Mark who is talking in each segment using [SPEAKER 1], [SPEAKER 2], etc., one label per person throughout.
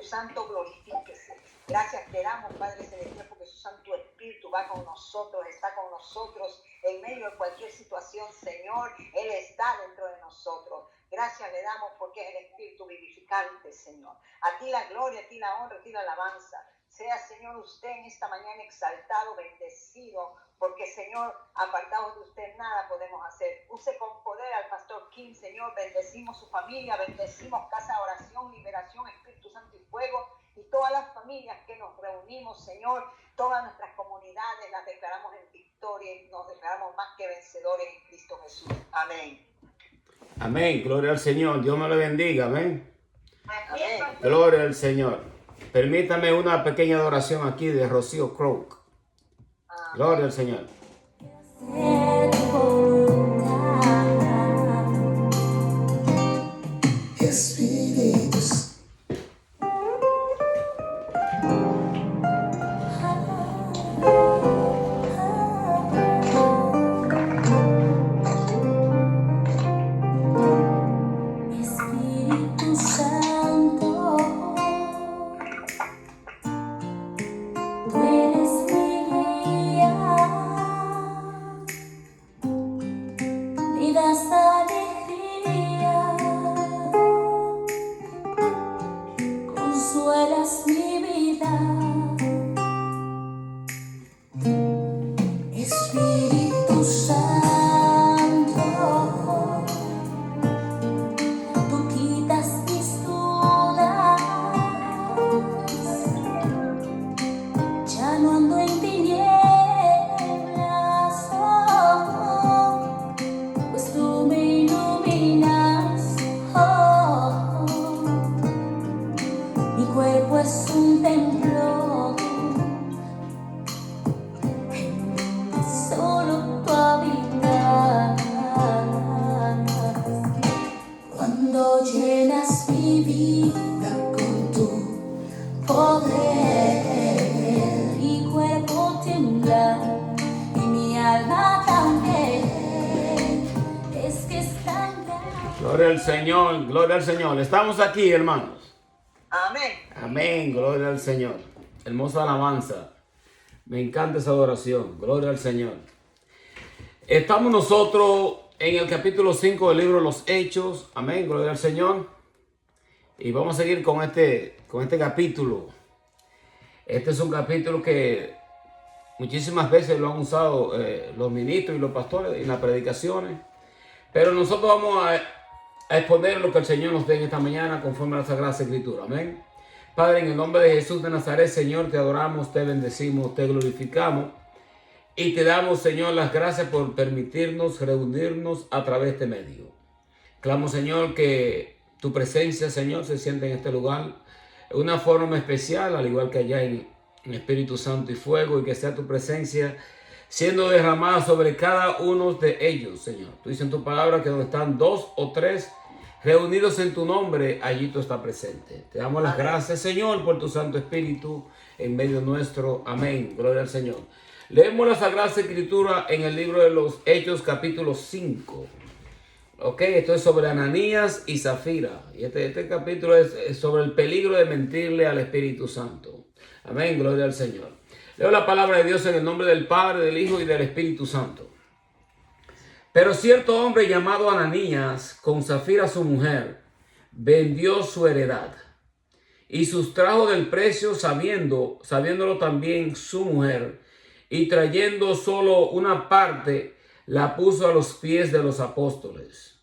[SPEAKER 1] Santo glorifíquese. Gracias te damos, Padre Celestial, porque su Santo Espíritu va con nosotros, está con nosotros en medio de cualquier situación, Señor. Él está dentro de nosotros. Gracias le damos porque es el Espíritu vivificante, Señor. A ti la gloria, a ti la honra, a ti la alabanza. Sea, Señor, usted en esta mañana exaltado, bendecido, porque, Señor, apartados de usted nada podemos hacer. Use con poder al pastor King, Señor. Bendecimos su familia, bendecimos Casa de Oración, Liberación, Espíritu Santo y Fuego. Y todas las familias que nos reunimos, Señor, todas nuestras comunidades las declaramos en victoria y nos declaramos más que vencedores en Cristo Jesús. Amén.
[SPEAKER 2] Amén. Gloria al Señor. Dios me lo bendiga. Amén.
[SPEAKER 1] Amén.
[SPEAKER 2] Gloria al Señor. Permítame una pequeña adoración aquí de Rocío Croak. Gloria al Señor. Gloria al Señor, gloria al Señor. Estamos aquí, hermanos.
[SPEAKER 1] Amén.
[SPEAKER 2] Amén, gloria al Señor. Hermosa alabanza. Me encanta esa adoración. Gloria al Señor. Estamos nosotros en el capítulo 5 del libro de los Hechos. Amén, gloria al Señor. Y vamos a seguir con este capítulo. Este es un capítulo que muchísimas veces lo han usado los ministros y los pastores en las predicaciones. Pero nosotros vamos a exponer lo que el Señor nos dé en esta mañana conforme a la Sagrada Escritura. Amén. Padre, en el nombre de Jesús de Nazaret, Señor, te adoramos, te bendecimos, te glorificamos. Y te damos, Señor, las gracias por permitirnos reunirnos a través de este medio. Clamo, Señor, que tu presencia, Señor, se siente en este lugar de una forma especial, al igual que allá en Espíritu Santo y Fuego, y que sea tu presencia siendo derramada sobre cada uno de ellos, Señor. Tú dices en tu palabra que donde están 2 o 3 reunidos en tu nombre, allí tú estás presente. Te damos las gracias, Señor, por tu Santo Espíritu en medio nuestro. Amén. Gloria al Señor. Leemos la Sagrada Escritura en el libro de los Hechos, capítulo 5. Ok, esto es sobre Ananías y Zafira. Y este capítulo es sobre el peligro de mentirle al Espíritu Santo. Amén. Gloria al Señor. Leo la palabra de Dios en el nombre del Padre, del Hijo y del Espíritu Santo. Pero cierto hombre llamado Ananías, con Zafira su mujer, vendió su heredad y sustrajo del precio sabiéndolo también su mujer, y trayendo solo una parte, la puso a los pies de los apóstoles.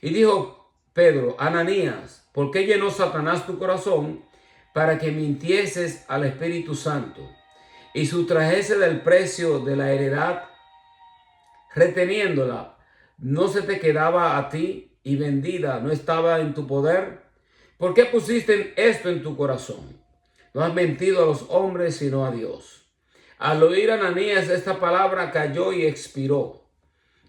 [SPEAKER 2] Y dijo Pedro: Ananías, ¿por qué llenó Satanás tu corazón para que mintieses al Espíritu Santo y sustrajese del precio de la heredad, reteniéndola? ¿No se te quedaba a ti y vendida no estaba en tu poder? ¿Por qué pusiste esto en tu corazón? No has mentido a los hombres, sino a Dios. Al oír Ananías esta palabra, cayó y expiró.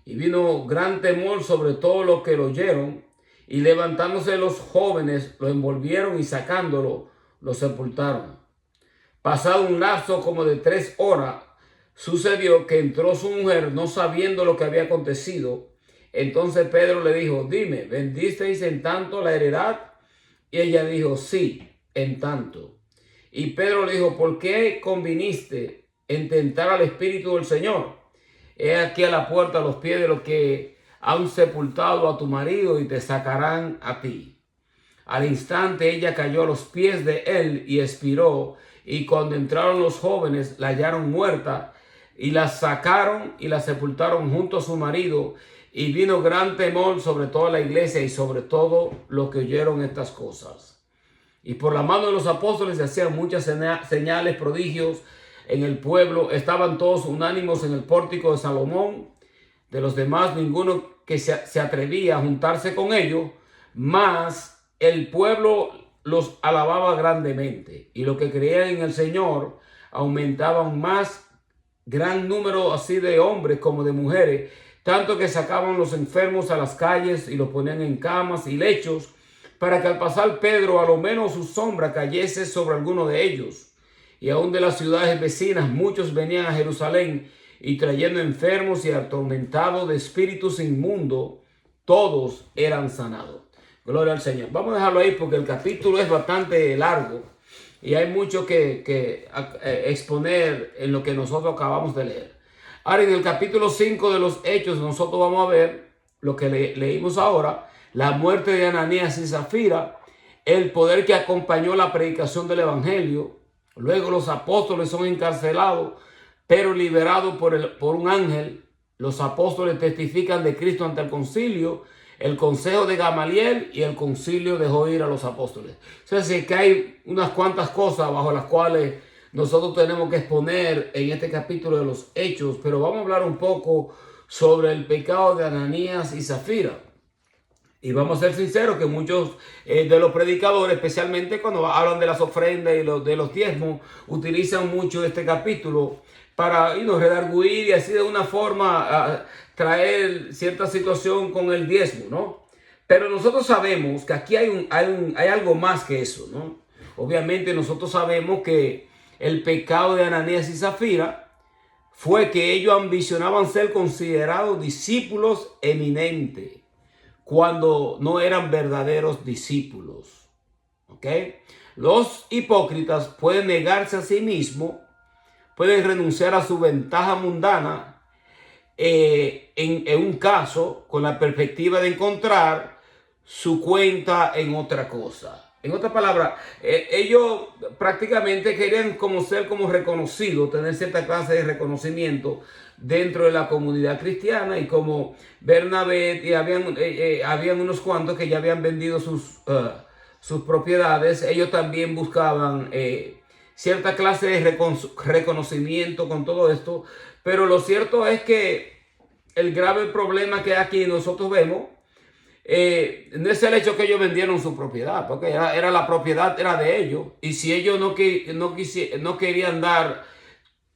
[SPEAKER 2] Y vino gran temor sobre todos los que lo oyeron, y levantándose los jóvenes, lo envolvieron y sacándolo, lo sepultaron. Pasado un lapso como de 3 horas, sucedió que entró su mujer, no sabiendo lo que había acontecido. Entonces Pedro le dijo: dime, ¿vendisteis en tanto la heredad? Y ella dijo: sí. en tanto. Y Pedro le dijo, ¿por qué conviniste en tentar al Espíritu del Señor? He aquí a la puerta los pies de los que han sepultado a tu marido y te sacarán a ti. Al instante ella cayó a los pies de él y expiró. Y cuando entraron los jóvenes, la hallaron muerta y la sacaron y la sepultaron junto a su marido. Y vino gran temor sobre toda la iglesia y sobre todo los que oyeron estas cosas. Y por la mano de los apóstoles se hacían muchas señales, prodigios en el pueblo. Estaban todos unánimos en el pórtico de Salomón. De los demás, ninguno que se atrevía a juntarse con ellos, mas el pueblo los alababa grandemente. Y los que creían en el Señor aumentaban más, gran número así de hombres como de mujeres, tanto que sacaban los enfermos a las calles y los ponían en camas y lechos, para que al pasar Pedro, a lo menos su sombra cayese sobre alguno de ellos. Y aún de las ciudades vecinas muchos venían a Jerusalén y trayendo enfermos y atormentados de espíritus inmundos, todos eran sanados. Gloria al Señor. Vamos a dejarlo ahí porque el capítulo es bastante largo y hay mucho que exponer en lo que nosotros acabamos de leer. Ahora, en el capítulo 5 de los Hechos, nosotros vamos a ver lo que leímos ahora, la muerte de Ananías y Zafira, el poder que acompañó la predicación del Evangelio. Luego los apóstoles son encarcelados, pero liberados por un ángel. Los apóstoles testifican de Cristo ante el concilio. El consejo de Gamaliel y el concilio dejó ir a los apóstoles. O sea, sí que hay unas cuantas cosas bajo las cuales nosotros tenemos que exponer en este capítulo de los Hechos, pero vamos a hablar un poco sobre el pecado de Ananías y Zafira. Y vamos a ser sinceros que muchos de los predicadores, especialmente cuando hablan de las ofrendas y de los diezmos, utilizan mucho este capítulo para redarguir y así de una forma traer cierta situación con el diezmo, ¿no? Pero nosotros sabemos que aquí hay algo más que eso, ¿no? Obviamente nosotros sabemos que el pecado de Ananías y Zafira fue que ellos ambicionaban ser considerados discípulos eminentes cuando no eran verdaderos discípulos. ¿Ok? Los hipócritas pueden negarse a sí mismos, pueden renunciar a su ventaja mundana en un caso con la perspectiva de encontrar su cuenta en otra cosa. En otras palabras, ellos prácticamente querían ser reconocidos, tener cierta clase de reconocimiento dentro de la comunidad cristiana, y como Bernabé y habían unos cuantos que ya habían vendido sus propiedades, ellos también buscaban cierta clase de reconocimiento con todo esto. Pero lo cierto es que el grave problema que aquí nosotros vemos no es el hecho que ellos vendieron su propiedad, porque era la propiedad era de ellos, y si ellos no querían dar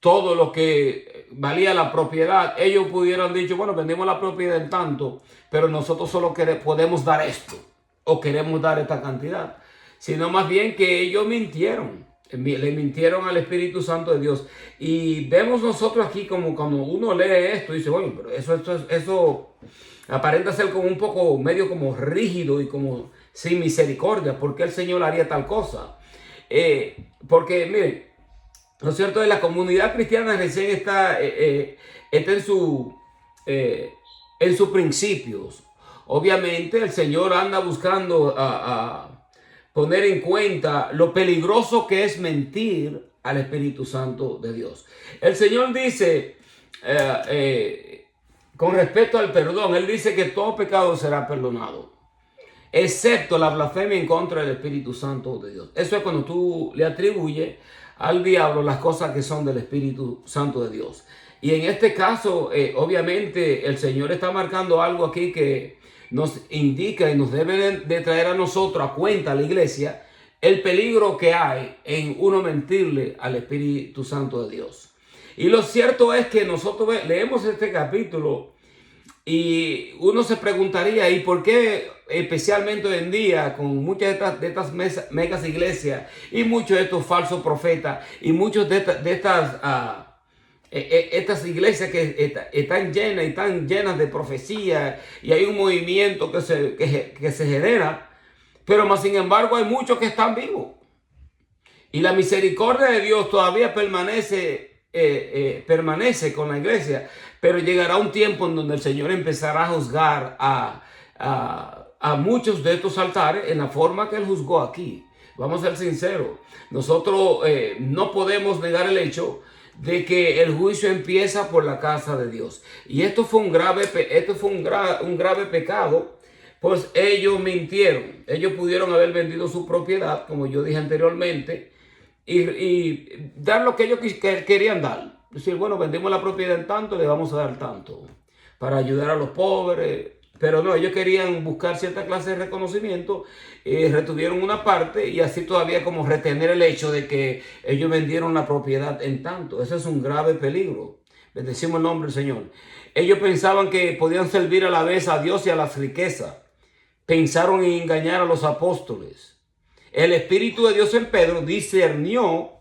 [SPEAKER 2] todo lo que valía la propiedad, ellos pudieran dicho, bueno, vendimos la propiedad en tanto, pero nosotros solo podemos dar esto, o queremos dar esta cantidad. Sino más bien que ellos mintieron, le mintieron al Espíritu Santo de Dios. Y vemos nosotros aquí como cuando uno lee esto, dice, bueno, pero eso aparenta ser como un poco medio como rígido y como sin misericordia. ¿Por qué el Señor haría tal cosa? Porque, miren, lo cierto es que la comunidad cristiana recién está en sus principios. Obviamente el Señor anda buscando a poner en cuenta lo peligroso que es mentir al Espíritu Santo de Dios. El Señor dice, con respecto al perdón, Él dice que todo pecado será perdonado, excepto la blasfemia en contra del Espíritu Santo de Dios. Eso es cuando tú le atribuyes al diablo las cosas que son del Espíritu Santo de Dios. Y en este caso, obviamente, el Señor está marcando algo aquí que nos indica y nos debe de traer a nosotros a cuenta, a la iglesia, el peligro que hay en uno mentirle al Espíritu Santo de Dios. Y lo cierto es que nosotros leemos este capítulo y uno se preguntaría, ¿y por qué especialmente hoy en día con muchas de estas megas iglesias y muchos de estos falsos profetas y muchos de estas iglesias que están llenas de profecía, y hay un movimiento que se genera, pero más sin embargo hay muchos que están vivos? Y la misericordia de Dios todavía permanece con la iglesia, pero llegará un tiempo en donde el Señor empezará a juzgar a muchos de estos altares en la forma que Él juzgó aquí. Vamos a ser sinceros, nosotros no podemos negar el hecho de que el juicio empieza por la casa de Dios. Y esto fue un grave pecado, pues ellos mintieron. Ellos pudieron haber vendido su propiedad, como yo dije anteriormente, y dar lo que ellos querían dar. Es decir, bueno, vendimos la propiedad en tanto, le vamos a dar tanto para ayudar a los pobres. Pero no, ellos querían buscar cierta clase de reconocimiento y retuvieron una parte y así todavía como retener el hecho de que ellos vendieron la propiedad en tanto. Ese es un grave peligro. Bendecimos el nombre del Señor. Ellos pensaban que podían servir a la vez a Dios y a las riquezas. Pensaron en engañar a los apóstoles. El Espíritu de Dios en Pedro discernió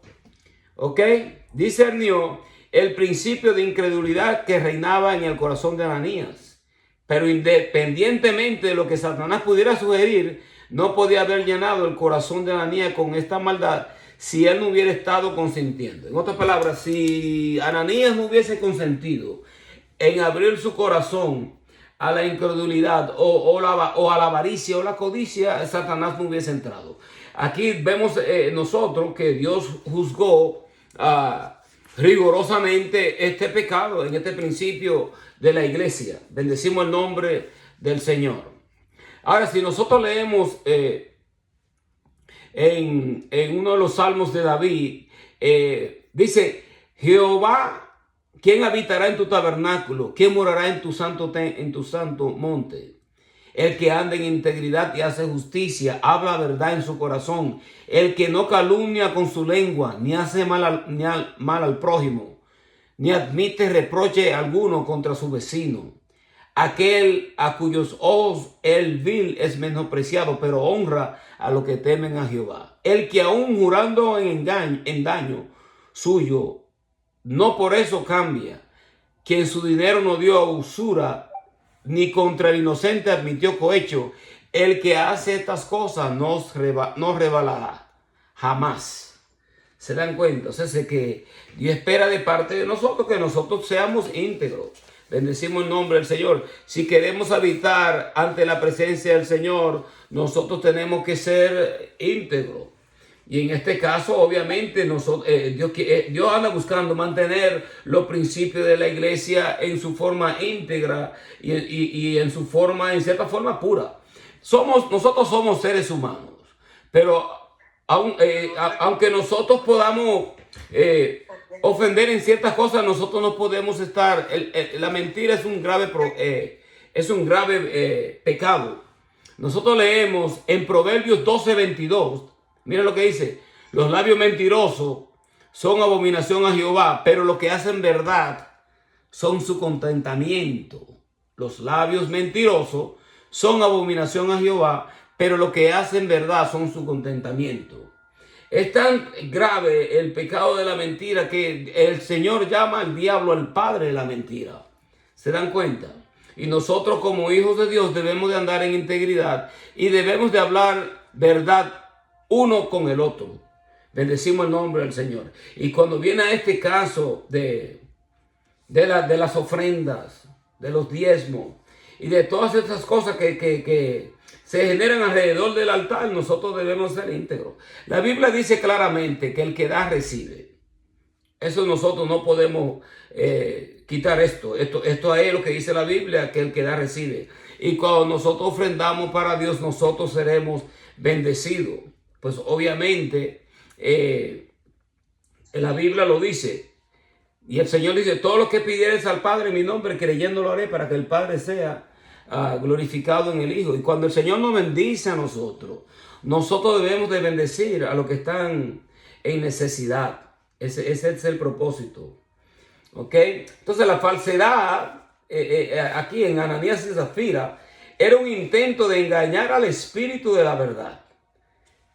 [SPEAKER 2] el principio de incredulidad que reinaba en el corazón de Ananías. Pero independientemente de lo que Satanás pudiera sugerir, no podía haber llenado el corazón de Ananías con esta maldad si él no hubiera estado consintiendo. En otras palabras, si Ananías no hubiese consentido en abrir su corazón a la incredulidad o a la avaricia o la codicia, Satanás no hubiese entrado. Aquí vemos nosotros que Dios juzgó rigurosamente este pecado en este principio de la iglesia. Bendecimos el nombre del Señor. Ahora, si nosotros leemos en uno de los salmos de David, dice: Jehová, ¿quién habitará en tu tabernáculo? ¿Quién morará en tu santo monte? El que anda en integridad y hace justicia, habla verdad en su corazón. El que no calumnia con su lengua, ni hace mal al prójimo, ni admite reproche alguno contra su vecino. Aquel a cuyos ojos el vil es menospreciado, pero honra a los que temen a Jehová. El que aún jurando en daño suyo, no por eso cambia. Quien su dinero no dio a usura, ni contra el inocente admitió cohecho. El que hace estas cosas no rebalará jamás. ¿Se dan cuenta? O sea, es que Dios espera de parte de nosotros que nosotros seamos íntegros. Bendecimos el nombre del Señor. Si queremos habitar ante la presencia del Señor, nosotros tenemos que ser íntegros. Y en este caso, obviamente, Dios anda buscando mantener los principios de la iglesia en su forma íntegra y en su forma, en cierta forma, pura. Nosotros somos seres humanos, pero aunque nosotros podamos ofender en ciertas cosas, nosotros no podemos estar. La mentira es un grave pecado. Nosotros leemos en Proverbios 12:22. Mira lo que dice: los labios mentirosos son abominación a Jehová, pero los que hacen verdad son su contentamiento. Los labios mentirosos son abominación a Jehová, pero los que hacen verdad son su contentamiento. Es tan grave el pecado de la mentira que el Señor llama al diablo el padre de la mentira. ¿Se dan cuenta? Y nosotros como hijos de Dios debemos de andar en integridad y debemos de hablar verdad uno con el otro. Bendecimos el nombre del Señor. Y cuando viene a este caso de las ofrendas, de los diezmos y de todas estas cosas que se generan alrededor del altar, nosotros debemos ser íntegros. La Biblia dice claramente que el que da recibe. Eso nosotros no podemos quitar esto. Esto es lo que dice la Biblia, que el que da recibe. Y cuando nosotros ofrendamos para Dios, nosotros seremos bendecidos. Pues obviamente la Biblia lo dice. Y el Señor dice: todo lo que pidieres al Padre en mi nombre, creyendo lo haré, para que el Padre sea glorificado en el Hijo. Y cuando el Señor nos bendice a nosotros debemos de bendecir a los que están en necesidad. Ese es el propósito. ¿Ok? Entonces la falsedad aquí en Ananías y Zafira era un intento de engañar al Espíritu de la verdad,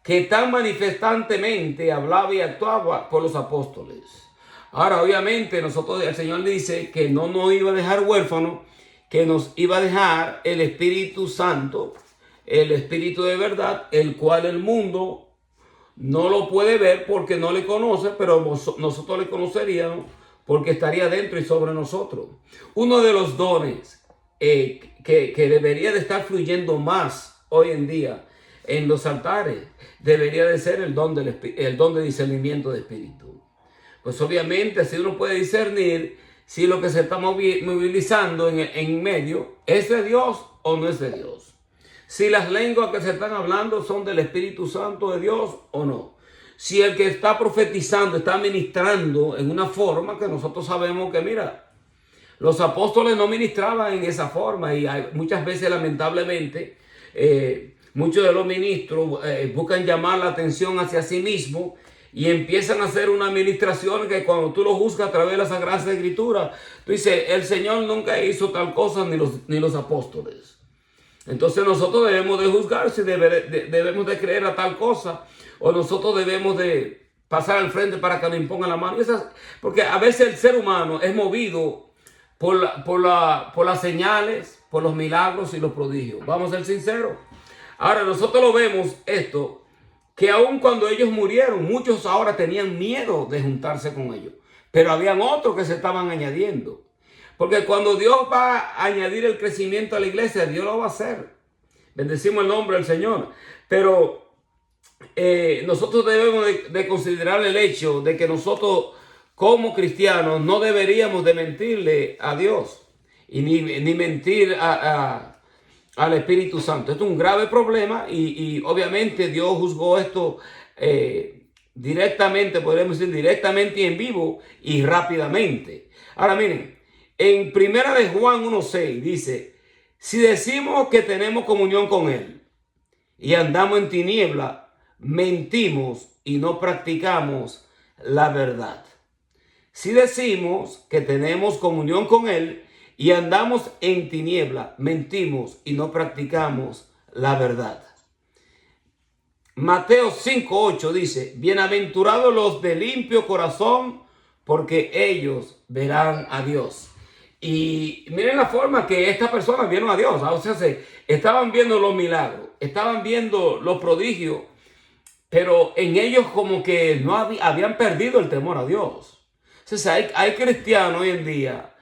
[SPEAKER 2] que tan manifestantemente hablaba y actuaba por los apóstoles. Ahora, obviamente, el Señor dice que no nos iba a dejar huérfanos, que nos iba a dejar el Espíritu Santo, el Espíritu de verdad, el cual el mundo no lo puede ver porque no le conoce, pero nosotros le conoceríamos porque estaría dentro y sobre nosotros. Uno de los dones que debería de estar fluyendo más hoy en día en los altares debería de ser el don de discernimiento de espíritu. Pues obviamente así uno puede discernir si lo que se está movilizando en medio es de Dios o no es de Dios. Si las lenguas que se están hablando son del Espíritu Santo de Dios o no. Si el que está profetizando está ministrando en una forma que nosotros sabemos que, mira, los apóstoles no ministraban en esa forma y muchas veces lamentablemente muchos de los ministros buscan llamar la atención hacia sí mismos y empiezan a hacer una administración que cuando tú lo juzgas a través de la Sagrada Escritura, tú dices, el Señor nunca hizo tal cosa ni los apóstoles. Entonces nosotros debemos de juzgar si debemos de creer a tal cosa o nosotros debemos de pasar al frente para que nos impongan la mano. Porque a veces el ser humano es movido por las señales, por los milagros y los prodigios. Vamos a ser sinceros. Ahora nosotros lo vemos esto, que aun cuando ellos murieron, muchos ahora tenían miedo de juntarse con ellos. Pero habían otros que se estaban añadiendo. Porque cuando Dios va a añadir el crecimiento a la iglesia, Dios lo va a hacer. Bendecimos el nombre del Señor. Pero nosotros debemos de considerar el hecho de que nosotros como cristianos no deberíamos de mentirle a Dios. Y ni mentir al Espíritu Santo. Esto es un grave problema y obviamente Dios juzgó esto directamente, podríamos decir directamente y en vivo y rápidamente. Ahora miren. En Primera de Juan 1:6 dice, si decimos que tenemos comunión con Él y andamos en tiniebla, mentimos y no practicamos la verdad. Si decimos que tenemos comunión con Él y andamos en tiniebla, mentimos y no practicamos la verdad. Mateo 5:8 dice, bienaventurados los de limpio corazón, porque ellos verán a Dios. Y miren la forma que estas personas vieron a Dios. O sea, estaban viendo los milagros, estaban viendo los prodigios, pero en ellos como que no habían perdido el temor a Dios. O sea, hay cristianos hoy en día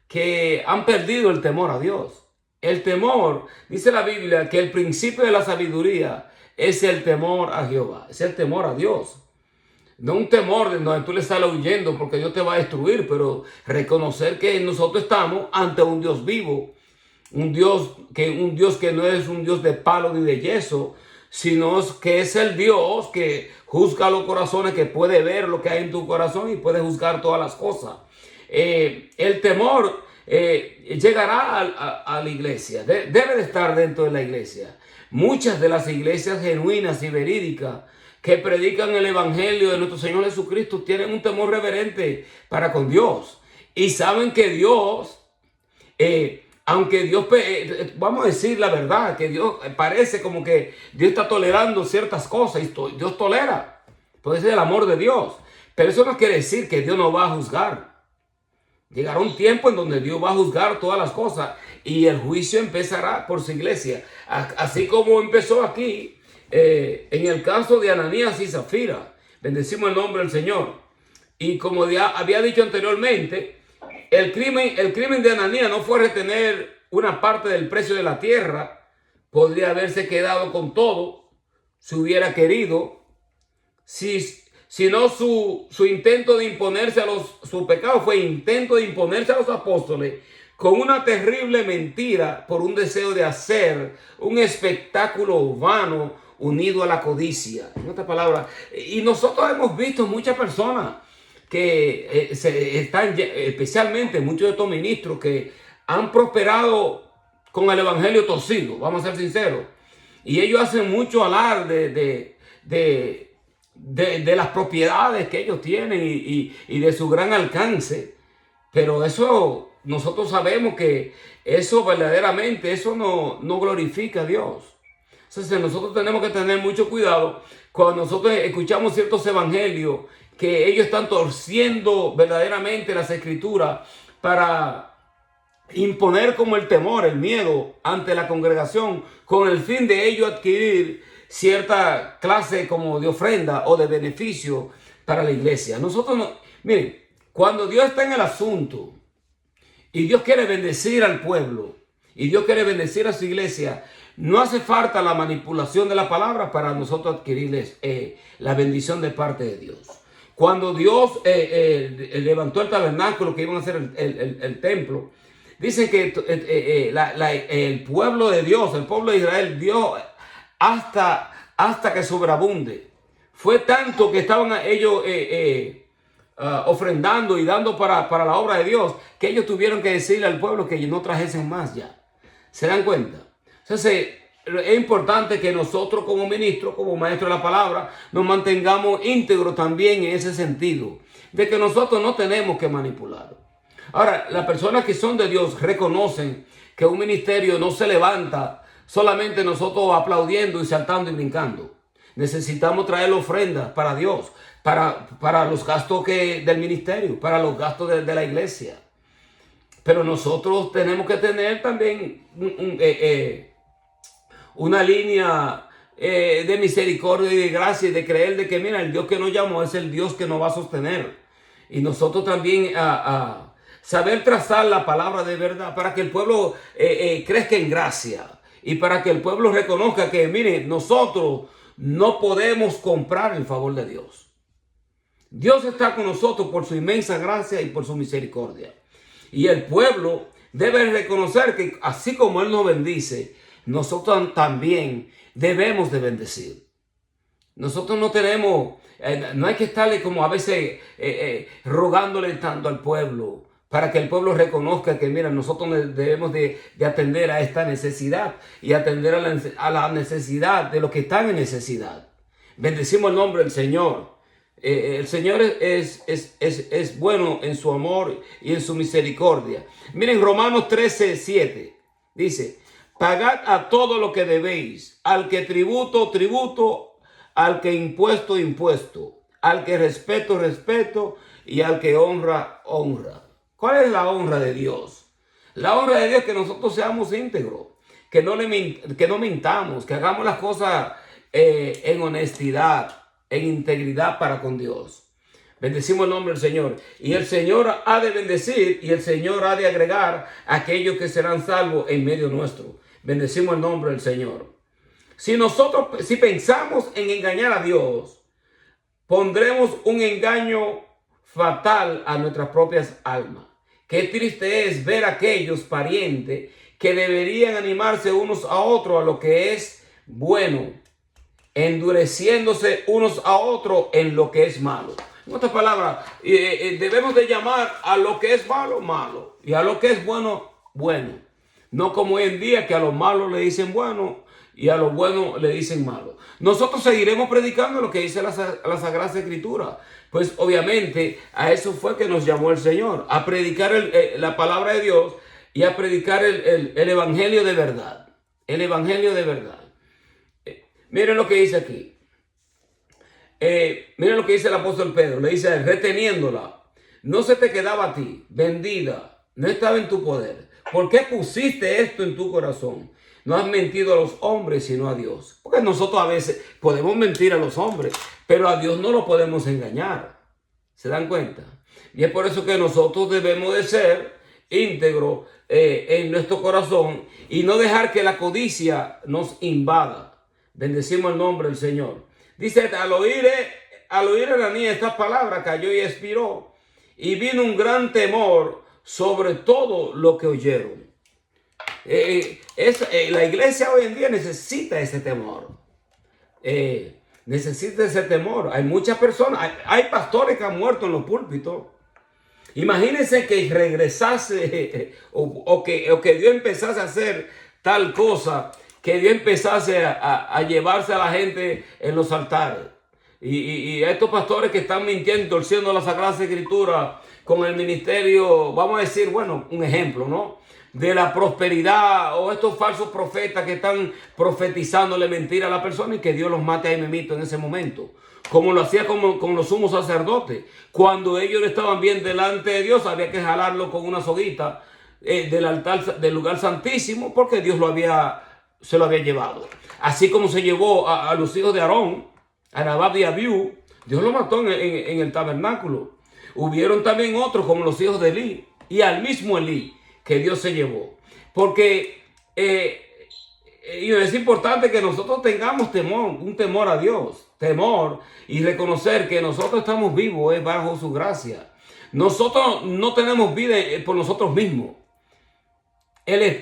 [SPEAKER 2] que han perdido el temor a Dios. El temor, dice la Biblia, que el principio de la sabiduría es el temor a Jehová, es el temor a Dios. No un temor de donde tú le sales huyendo porque Dios te va a destruir, pero reconocer que nosotros estamos ante un Dios vivo, un Dios que no es un Dios de palo ni de yeso, sino que es el Dios que juzga los corazones, que puede ver lo que hay en tu corazón y puede juzgar todas las cosas. El temor llegará a la iglesia, debe de estar dentro de la iglesia. Muchas de las iglesias genuinas y verídicas que predican el evangelio de nuestro Señor Jesucristo tienen un temor reverente para con Dios y saben que Dios, aunque Dios, vamos a decir la verdad, que Dios parece como que Dios está tolerando ciertas cosas y Dios tolera, puede ser el amor de Dios, pero eso no quiere decir que Dios no va a juzgar. Llegará un tiempo en donde Dios va a juzgar todas las cosas y el juicio empezará por su iglesia, así como empezó aquí. En el caso de Ananías y Zafira, bendecimos el nombre del Señor. Y como había dicho anteriormente, el crimen de Ananías no fue retener una parte del precio de la tierra. Podría haberse quedado con todo si hubiera querido. Sino su intento de imponerse su pecado fue intento de imponerse a los apóstoles con una terrible mentira por un deseo de hacer un espectáculo vano unido a la codicia. En otras palabras, y nosotros hemos visto muchas personas que especialmente muchos de estos ministros que han prosperado con el evangelio torcido, vamos a ser sinceros, y ellos hacen mucho alarde de las propiedades que ellos tienen y de su gran alcance, pero eso nosotros sabemos que eso verdaderamente eso no glorifica a Dios. Entonces nosotros tenemos que tener mucho cuidado cuando nosotros escuchamos ciertos evangelios que ellos están torciendo verdaderamente las escrituras para imponer como el temor, el miedo ante la congregación con el fin de ellos adquirir cierta clase como de ofrenda o de beneficio para la iglesia. Nosotros no, miren, cuando Dios está en el asunto y Dios quiere bendecir al pueblo y Dios quiere bendecir a su iglesia, no hace falta la manipulación de la palabra para nosotros adquirirles la bendición de parte de Dios. Cuando Dios levantó el tabernáculo que iban a hacer el templo, dice que el pueblo de Dios, el pueblo de Israel, dio hasta que sobreabunde. Fue tanto que estaban ellos ofrendando y dando para la obra de Dios, que ellos tuvieron que decirle al pueblo que no trajesen más ya. ¿Se dan cuenta? Entonces, es importante que nosotros como ministros, como maestros de la palabra, nos mantengamos íntegros también en ese sentido, de que nosotros no tenemos que manipular. Ahora, las personas que son de Dios reconocen que un ministerio no se levanta solamente nosotros aplaudiendo y saltando y brincando. Necesitamos traer ofrendas para Dios, para los gastos del ministerio, para los gastos de la iglesia. Pero nosotros tenemos que tener también una línea de misericordia y de gracia y de creer de que, mira, el Dios que nos llamó es el Dios que nos va a sostener. Y nosotros también saber trazar la palabra de verdad para que el pueblo crezca en gracia y para que el pueblo reconozca que, mire, nosotros no podemos comprar el favor de Dios. Dios está con nosotros por su inmensa gracia y por su misericordia. Y el pueblo debe reconocer que así como Él nos bendice, nosotros también debemos de bendecir. Nosotros no tenemos, no hay que estarle como a veces rogándole tanto al pueblo para que el pueblo reconozca que, mira, nosotros debemos de atender a esta necesidad y atender a la necesidad de los que están en necesidad. Bendecimos el nombre del Señor. El Señor es bueno en su amor y en su misericordia. Miren, Romanos 13:7 dice: pagad a todo lo que debéis, al que tributo, tributo, al que impuesto, impuesto, al que respeto, respeto, y al que honra, honra. ¿Cuál es la honra de Dios? La honra de Dios es que nosotros seamos íntegros, que no mintamos, que hagamos las cosas en honestidad, en integridad para con Dios. Bendecimos el nombre del Señor. Y el Señor ha de bendecir y el Señor ha de agregar a aquellos que serán salvos en medio nuestro. Bendecimos el nombre del Señor. Si pensamos en engañar a Dios, pondremos un engaño fatal a nuestras propias almas. Qué triste es ver a aquellos parientes que deberían animarse unos a otros a lo que es bueno, endureciéndose unos a otros en lo que es malo. En otras palabras, debemos de llamar a lo que es malo, malo, y a lo que es bueno, bueno. No como hoy en día que a lo malo le dicen bueno y a lo bueno le dicen malo. Nosotros seguiremos predicando lo que dice la Sagrada Escritura. Pues obviamente a eso fue que nos llamó el Señor, a predicar la palabra de Dios y a predicar el evangelio de verdad. El evangelio de verdad. Miren lo que dice aquí. Miren lo que dice el apóstol Pedro. Le dice, reteniéndola, no se te quedaba a ti, vendida, no estaba en tu poder. ¿Por qué pusiste esto en tu corazón? No has mentido a los hombres, sino a Dios. Porque nosotros a veces podemos mentir a los hombres, pero a Dios no lo podemos engañar. ¿Se dan cuenta? Y es por eso que nosotros debemos de ser íntegros en nuestro corazón y no dejar que la codicia nos invada. Bendecimos el nombre del Señor. Dice, al oír Ananías estas palabras, cayó y expiró, y vino un gran temor sobre todo lo que oyeron. La iglesia hoy en día necesita ese temor. Necesita ese temor. Hay muchas personas, hay pastores que han muerto en los púlpitos. Imagínense que regresase o que Dios empezase a hacer tal cosa, que Dios empezase a llevarse a la gente en los altares. Y a estos pastores que están mintiendo, torciendo la Sagrada Escritura con el ministerio, vamos a decir, bueno, un ejemplo, ¿no? De la prosperidad, o estos falsos profetas que están profetizándole mentira a la persona y que Dios los mate ahí mismito en ese momento. Como lo hacía con los sumos sacerdotes. Cuando ellos estaban bien delante de Dios, había que jalarlo con una soguita del altar, del lugar santísimo, porque Dios lo había se lo había llevado. Así como se llevó a los hijos de Aarón, a Nadab y Abiú, Dios lo mató en el tabernáculo. Hubieron también otros como los hijos de Elí y al mismo Elí que Dios se llevó. Porque es importante que nosotros tengamos temor, un temor a Dios, temor y reconocer que nosotros estamos vivos bajo su gracia. Nosotros no tenemos vida por nosotros mismos.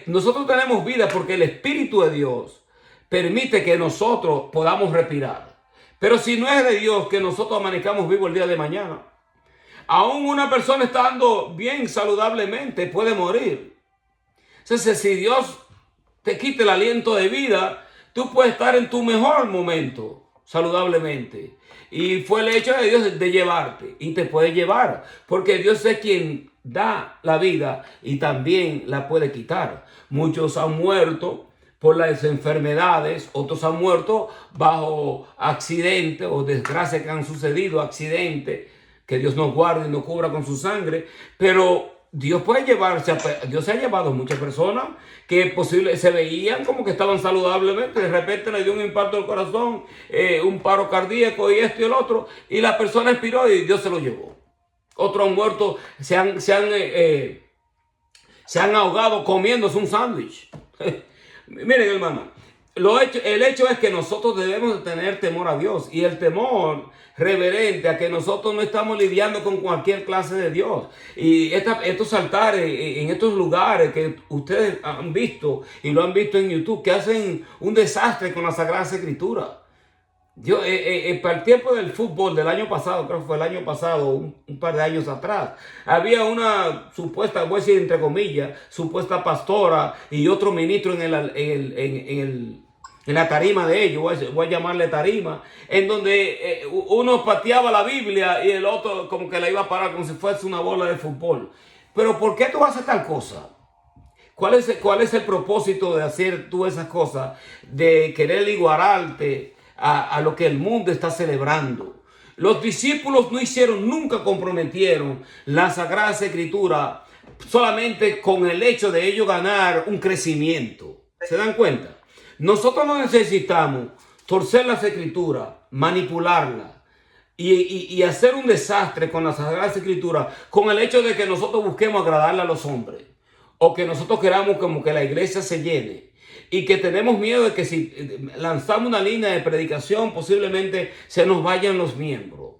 [SPEAKER 2] Nosotros tenemos vida porque el Espíritu de Dios permite que nosotros podamos respirar. Pero si no es de Dios que nosotros amanezcamos vivos el día de mañana, aún una persona estando bien saludablemente puede morir. Entonces, si Dios te quita el aliento de vida, tú puedes estar en tu mejor momento saludablemente. Y fue el hecho de Dios de llevarte y te puede llevar, porque Dios es quien da la vida y también la puede quitar. Muchos han muerto por las enfermedades, otros han muerto bajo accidentes o desgracias que han sucedido, accidentes, que Dios nos guarde y nos cubra con su sangre, pero Dios puede llevarse, Dios se ha llevado a muchas personas que se veían como que estaban saludablemente, de repente le dio un infarto al corazón, un paro cardíaco y esto y el otro, y la persona expiró y Dios se lo llevó. Otros han muerto, se han ahogado comiéndose un sándwich. Miren, hermano, el hecho es que nosotros debemos de tener temor a Dios, y el temor reverente a que nosotros no estamos lidiando con cualquier clase de Dios. Y estos altares en estos lugares que ustedes han visto y lo han visto en YouTube, que hacen un desastre con la Sagrada Escritura. Para el tiempo del fútbol del año pasado, creo que fue el año pasado, un par de años atrás, había una supuesta, voy a decir entre comillas, supuesta pastora y otro ministro en la tarima de ellos, voy a llamarle tarima, en donde uno pateaba la Biblia y el otro como que la iba a parar como si fuese una bola de fútbol. Pero ¿por qué tú haces tal cosa? ¿Cuál es el propósito de hacer tú esas cosas? De querer igualarte a lo que el mundo está celebrando. Los discípulos nunca comprometieron la Sagrada Escritura solamente con el hecho de ellos ganar un crecimiento. ¿Se dan cuenta? Nosotros no necesitamos torcer las Escrituras, manipularlas y hacer un desastre con las Sagradas Escrituras con el hecho de que nosotros busquemos agradarle a los hombres, o que nosotros queramos como que la iglesia se llene, y que tenemos miedo de que si lanzamos una línea de predicación posiblemente se nos vayan los miembros.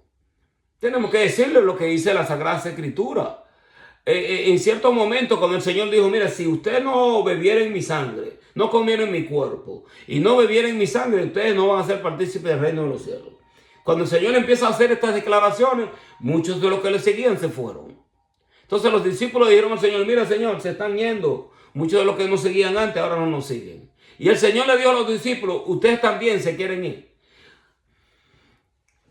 [SPEAKER 2] Tenemos que decirle lo que dice la Sagrada Escritura. En cierto momento cuando el Señor dijo, mira, si usted no bebiera en mi sangre, no comiera en mi cuerpo y no bebiera en mi sangre, ustedes no van a ser partícipes del reino de los cielos. Cuando el Señor empieza a hacer estas declaraciones, muchos de los que le seguían se fueron. Entonces los discípulos dijeron al Señor, mira, Señor, se están yendo. Muchos de los que nos seguían antes ahora no nos siguen. Y el Señor le dijo a los discípulos, ustedes también se quieren ir.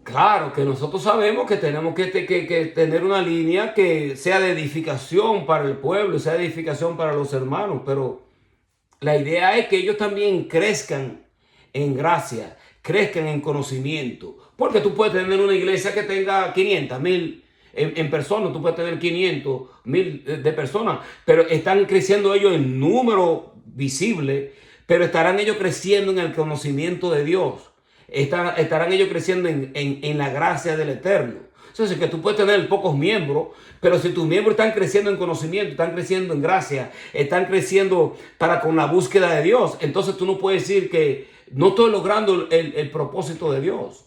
[SPEAKER 2] Claro que nosotros sabemos que tenemos que tener una línea que sea de edificación para el pueblo, sea de edificación para los hermanos, pero la idea es que ellos también crezcan en gracia, crezcan en conocimiento. Porque tú puedes tener una iglesia que tenga 500, 1000 en personas, tú puedes tener 500, 1000 de personas, pero están creciendo ellos en número visible, pero estarán ellos creciendo en el conocimiento de Dios. Estarán ellos creciendo en la gracia del Eterno. Entonces, que tú puedes tener pocos miembros, pero si tus miembros están creciendo en conocimiento, están creciendo en gracia, están creciendo con la búsqueda de Dios, entonces tú no puedes decir que no estoy logrando el propósito de Dios.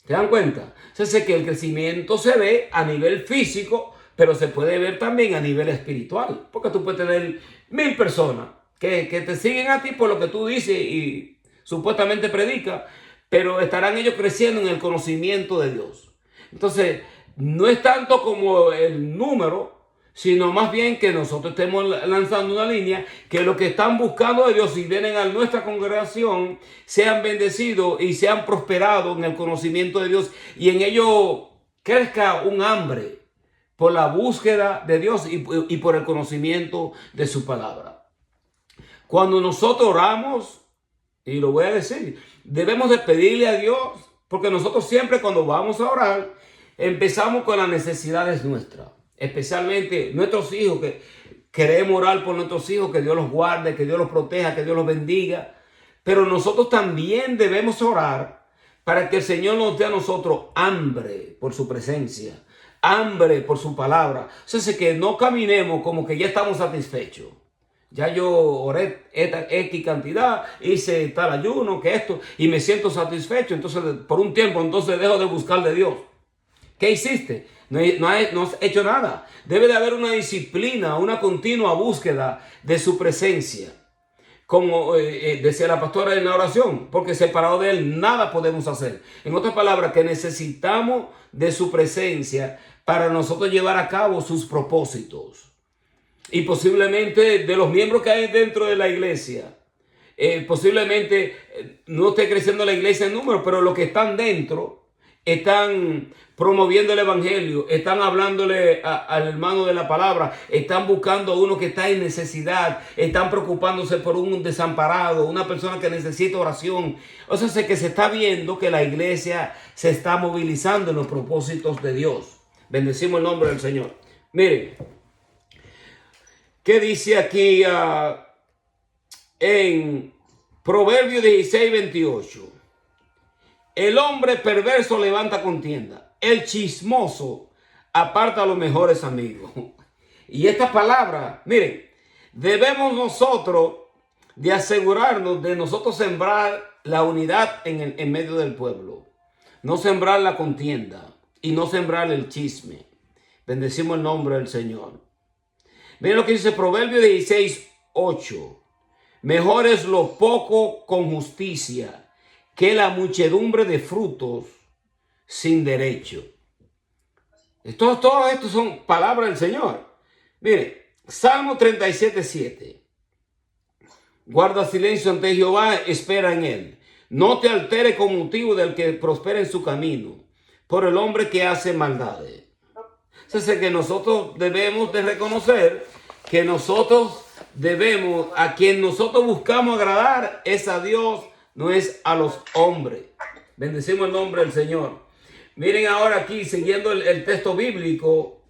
[SPEAKER 2] ¿Se dan cuenta? Entonces, que el crecimiento se ve a nivel físico, pero se puede ver también a nivel espiritual. Porque tú puedes tener 1000 personas que te siguen a ti por lo que tú dices y supuestamente predicas, pero estarán ellos creciendo en el conocimiento de Dios. Entonces, no es tanto como el número, sino más bien que nosotros estemos lanzando una línea, que los que están buscando a Dios y vienen a nuestra congregación sean bendecidos y sean prosperados en el conocimiento de Dios, y en ello crezca un hambre por la búsqueda de Dios y por el conocimiento de su palabra. Cuando nosotros oramos, y lo voy a decir, debemos de pedirle a Dios, porque nosotros siempre cuando vamos a orar, empezamos con las necesidades nuestras, especialmente nuestros hijos, que queremos orar por nuestros hijos, que Dios los guarde, que Dios los proteja, que Dios los bendiga. Pero nosotros también debemos orar para que el Señor nos dé a nosotros hambre por su presencia, hambre por su palabra. O sea, que no caminemos como que ya estamos satisfechos. Ya yo oré X cantidad, hice tal ayuno, que esto, y me siento satisfecho. Entonces, por un tiempo, entonces dejo de buscar de Dios. ¿Qué hiciste? No has hecho nada. Debe de haber una disciplina, una continua búsqueda de su presencia. Como decía la pastora en la oración, porque separado de Él nada podemos hacer. En otras palabras, que necesitamos de su presencia para nosotros llevar a cabo sus propósitos. Y posiblemente de los miembros que hay dentro de la iglesia, posiblemente no esté creciendo la iglesia en número, pero los que están dentro están promoviendo el evangelio, están hablándole al hermano de la palabra, están buscando a uno que está en necesidad, están preocupándose por un desamparado, una persona que necesita oración. O sea, que se está viendo que la iglesia se está movilizando en los propósitos de Dios. Bendecimos el nombre del Señor. Miren, ¿qué dice aquí en Proverbios 16:28? El hombre perverso levanta contienda, el chismoso aparta a los mejores amigos. Y esta palabra, miren, debemos nosotros de asegurarnos de nosotros sembrar la unidad en medio del pueblo. No sembrar la contienda y no sembrar el chisme. Bendecimos el nombre del Señor. Miren lo que dice Proverbios 16:8. Mejor es lo poco con justicia que la muchedumbre de frutos sin derecho. Todo esto son palabras del Señor. Mire, Salmo 37:7. Guarda silencio ante Jehová, espera en él. No te altere con motivo del que prospera en su camino, por el hombre que hace maldades. Entonces, que nosotros debemos de reconocer que nosotros debemos, a quien nosotros buscamos agradar es a Dios, no es a los hombres. Bendecimos el nombre del Señor. Miren ahora aquí, siguiendo el texto bíblico,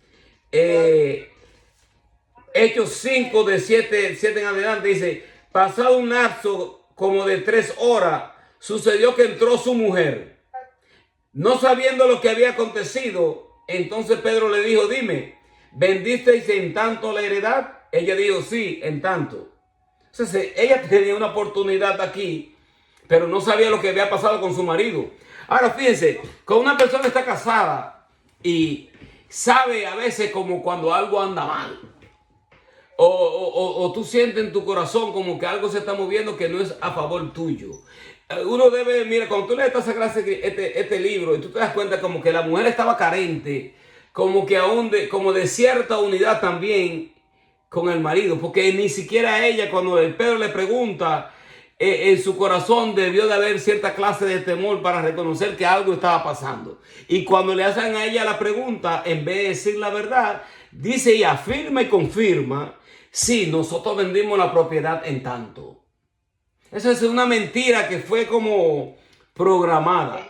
[SPEAKER 2] Hechos 5 de 7 en adelante, dice, pasado un lapso como de 3 horas, sucedió que entró su mujer. No sabiendo lo que había acontecido, entonces Pedro le dijo, dime, ¿vendisteis en tanto la heredad? Ella dijo, sí, en tanto. Entonces, ella tenía una oportunidad aquí, pero no sabía lo que había pasado con su marido. Ahora, fíjense, cuando una persona está casada y sabe a veces como cuando algo anda mal, o tú sientes en tu corazón como que algo se está moviendo que no es a favor tuyo. Uno debe, mira, cuando tú lees esta clase, este libro, y tú te das cuenta como que la mujer estaba carente, como que aún como de cierta unidad también con el marido, porque ni siquiera ella, cuando el Pedro le pregunta, en su corazón debió de haber cierta clase de temor para reconocer que algo estaba pasando. Y cuando le hacen a ella la pregunta, en vez de decir la verdad, dice y afirma y confirma, sí, nosotros vendimos la propiedad en tanto. Esa es una mentira que fue como programada.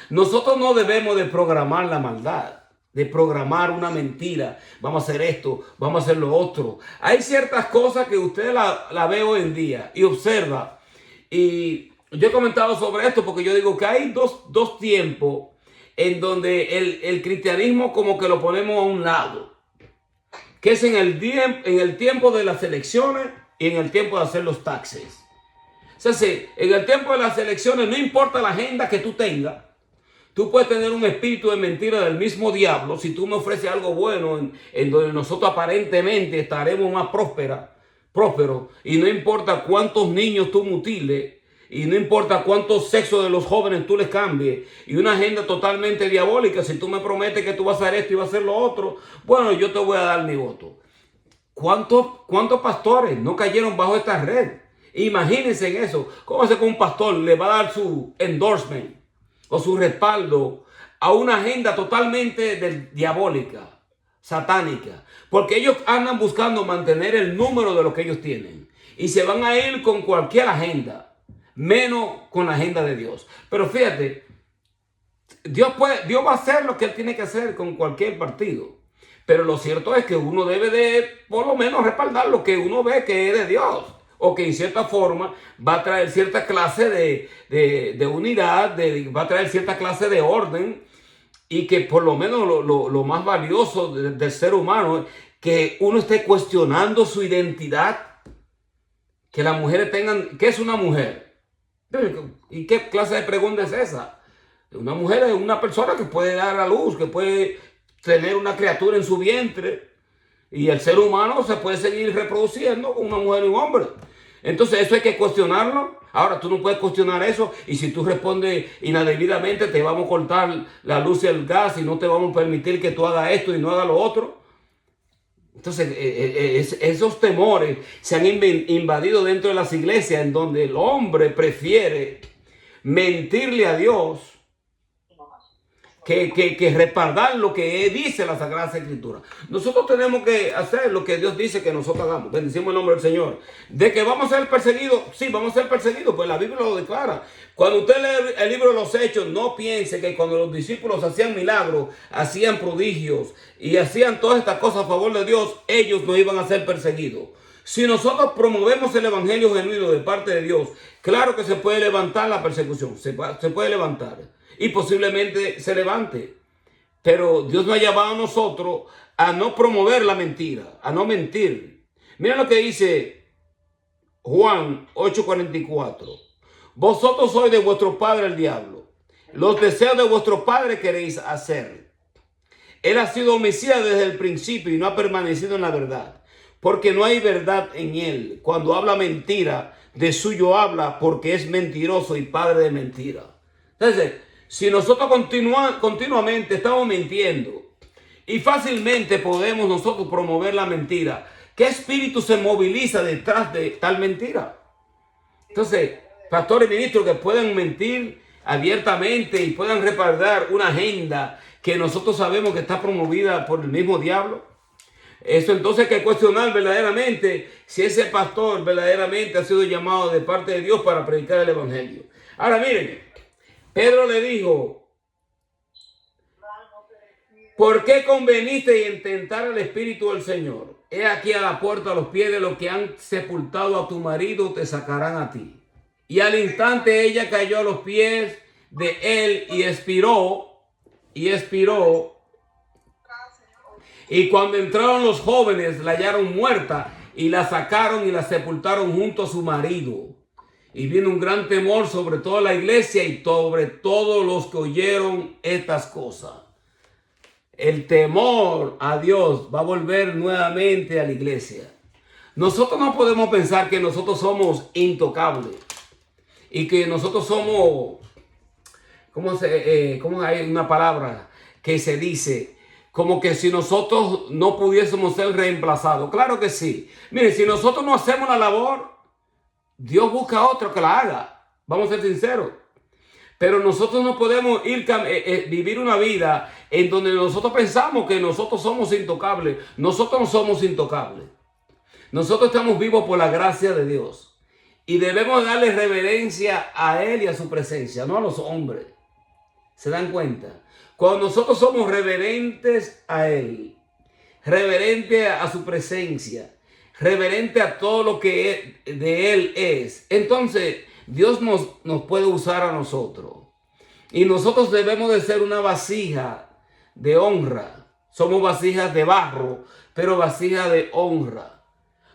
[SPEAKER 2] Nosotros no debemos de programar la maldad, de programar una mentira. Vamos a hacer esto, vamos a hacer lo otro. Hay ciertas cosas que usted la ve hoy en día y observa. Y yo he comentado sobre esto porque yo digo que hay dos tiempos en donde el cristianismo como que lo ponemos a un lado. Que es en el tiempo de las elecciones y en el tiempo de hacer los taxes. O sea, en el tiempo de las elecciones no importa la agenda que tú tengas. Tú puedes tener un espíritu de mentira del mismo diablo. Si tú me ofreces algo bueno en donde nosotros aparentemente estaremos más prósperos, y no importa cuántos niños tú mutiles, y no importa cuántos sexos de los jóvenes tú les cambies, y una agenda totalmente diabólica, si tú me prometes que tú vas a hacer esto y vas a hacer lo otro, bueno, yo te voy a dar mi voto. ¿Cuántos pastores no cayeron bajo esta red? Imagínense en eso. ¿Cómo hace que un pastor le va a dar su endorsement o su respaldo a una agenda totalmente diabólica, satánica? Porque ellos andan buscando mantener el número de lo que ellos tienen y se van a ir con cualquier agenda, menos con la agenda de Dios. Pero fíjate, Dios va a hacer lo que Él tiene que hacer con cualquier partido. Pero lo cierto es que uno debe de, por lo menos, respaldar lo que uno ve que es de Dios, o que en cierta forma va a traer cierta clase de unidad, va a traer cierta clase de orden, y que por lo menos lo más valioso del ser humano es que uno esté cuestionando su identidad, que las mujeres tengan, ¿qué es una mujer? ¿Y qué clase de pregunta es esa? Una mujer es una persona que puede dar a luz, que puede tener una criatura en su vientre, y el ser humano se puede seguir reproduciendo con una mujer y un hombre. Entonces eso hay que cuestionarlo. Ahora tú no puedes cuestionar eso, y si tú respondes inadebidamente te vamos a cortar la luz y el gas y no te vamos a permitir que tú hagas esto y no hagas lo otro. Entonces esos temores se han invadido dentro de las iglesias, en donde el hombre prefiere mentirle a Dios que respaldar lo que dice la Sagrada Escritura. Nosotros tenemos que hacer lo que Dios dice que nosotros hagamos. Bendecimos el nombre del Señor. De que vamos a ser perseguidos, sí, vamos a ser perseguidos, pues la Biblia lo declara. Cuando usted lee el libro de los Hechos, no piense que cuando los discípulos hacían milagros, hacían prodigios y hacían todas estas cosas a favor de Dios, ellos no iban a ser perseguidos. Si nosotros promovemos el evangelio genuino de parte de Dios, claro que se puede levantar la persecución, se puede levantar. Y posiblemente se levante. Pero Dios nos ha llamado a nosotros a no promover la mentira, a no mentir. Mira lo que dice Juan 8:44. Vosotros sois de vuestro padre el diablo. Los deseos de vuestro padre queréis hacer. Él ha sido homicida desde el principio y no ha permanecido en la verdad, porque no hay verdad en él. Cuando habla mentira, de suyo habla, porque es mentiroso y padre de mentira. Entonces, si nosotros continuamente estamos mintiendo y fácilmente podemos nosotros promover la mentira, ¿qué espíritu se moviliza detrás de tal mentira? Entonces, pastores y ministros que puedan mentir abiertamente y puedan respaldar una agenda que nosotros sabemos que está promovida por el mismo diablo. Eso entonces hay que cuestionar verdaderamente si ese pastor verdaderamente ha sido llamado de parte de Dios para predicar el evangelio. Ahora miren, Pedro le dijo: ¿por qué conveniste en tentar al Espíritu del Señor? He aquí a la puerta, a los pies de los que han sepultado a tu marido, te sacarán a ti. Y al instante ella cayó a los pies de él y expiró. Y cuando entraron los jóvenes, la hallaron muerta y la sacaron y la sepultaron junto a su marido. Y vino un gran temor sobre toda la iglesia y sobre todos los que oyeron estas cosas. El temor a Dios va a volver nuevamente a la iglesia. Nosotros no podemos pensar que nosotros somos intocables y que nosotros somos, ¿cómo hay una palabra que se dice? Como que si nosotros no pudiésemos ser reemplazados. Claro que sí. Mire, si nosotros no hacemos la labor, Dios busca a otro que la haga. Vamos a ser sinceros. Pero nosotros no podemos vivir una vida en donde nosotros pensamos que nosotros somos intocables. Nosotros no somos intocables. Nosotros estamos vivos por la gracia de Dios. Y debemos darle reverencia a Él y a su presencia, no a los hombres. ¿Se dan cuenta? Cuando nosotros somos reverentes a Él, reverente a su presencia, reverente a todo lo que de Él es, entonces Dios nos puede usar a nosotros. Y nosotros debemos de ser una vasija de honra. Somos vasijas de barro, pero vasija de honra.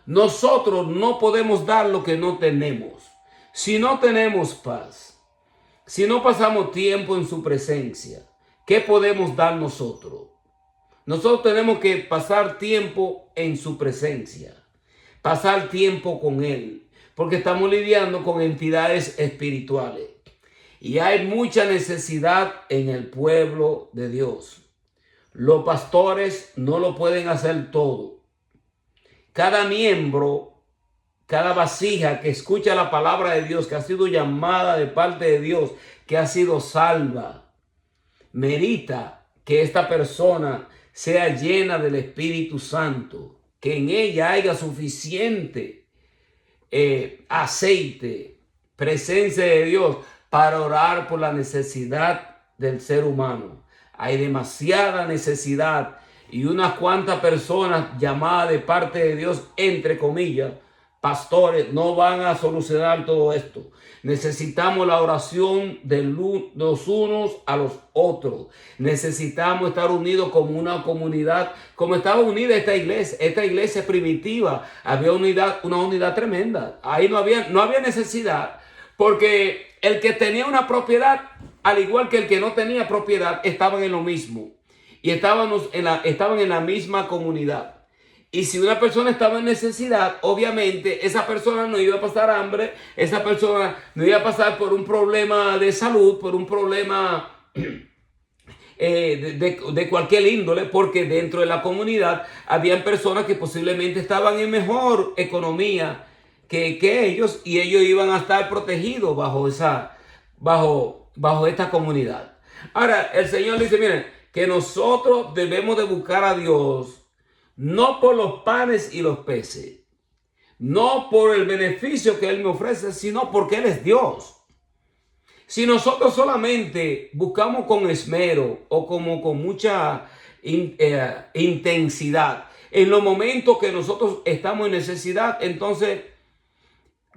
[SPEAKER 2] Nosotros no podemos dar lo que no tenemos. Si no tenemos paz, si no pasamos tiempo en su presencia, ¿qué podemos dar nosotros? Nosotros tenemos que pasar tiempo en su presencia, pasar tiempo con Él, porque estamos lidiando con entidades espirituales. Y hay mucha necesidad en el pueblo de Dios. Los pastores no lo pueden hacer todo. Cada miembro, cada vasija que escucha la palabra de Dios, que ha sido llamada de parte de Dios, que ha sido salva, merita que esta persona sea llena del Espíritu Santo, que en ella haya suficiente aceite, presencia de Dios para orar por la necesidad del ser humano. Hay demasiada necesidad y unas cuantas personas llamadas de parte de Dios, entre comillas, pastores, no van a solucionar todo esto. Necesitamos la oración de los unos a los otros. Necesitamos estar unidos como una comunidad, como estaba unida esta iglesia. Esta iglesia primitiva había una unidad tremenda. Ahí no había necesidad, porque el que tenía una propiedad, al igual que el que no tenía propiedad, estaban en lo mismo. Y estaban en la misma comunidad. Y si una persona estaba en necesidad, obviamente esa persona no iba a pasar hambre, esa persona no iba a pasar por un problema de salud, por un problema de cualquier índole, porque dentro de la comunidad habían personas que posiblemente estaban en mejor economía que ellos, y ellos iban a estar protegidos bajo esta comunidad. Ahora, el Señor dice, miren, que nosotros debemos de buscar a Dios no por los panes y los peces, no por el beneficio que Él me ofrece, sino porque Él es Dios. Si nosotros solamente buscamos con esmero o como con mucha intensidad en los momentos que nosotros estamos en necesidad, entonces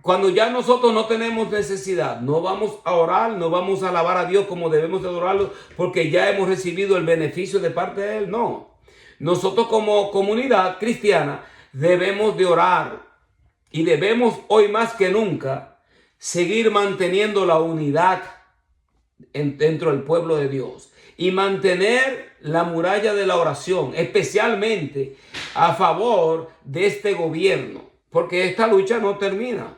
[SPEAKER 2] cuando ya nosotros no tenemos necesidad, no vamos a orar, no vamos a alabar a Dios como debemos de adorarlo, porque ya hemos recibido el beneficio de parte de Él. No. Nosotros como comunidad cristiana debemos de orar y debemos hoy más que nunca seguir manteniendo la unidad dentro del pueblo de Dios y mantener la muralla de la oración, especialmente a favor de este gobierno, porque esta lucha no termina.